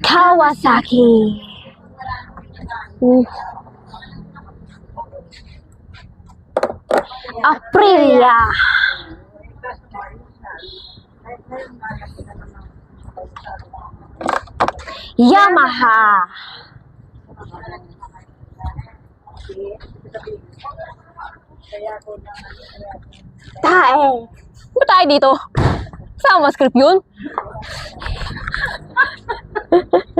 Kawasaki. Aprilia. Yamaha. Tae. Ba't tayo dito? Saan mo script yun?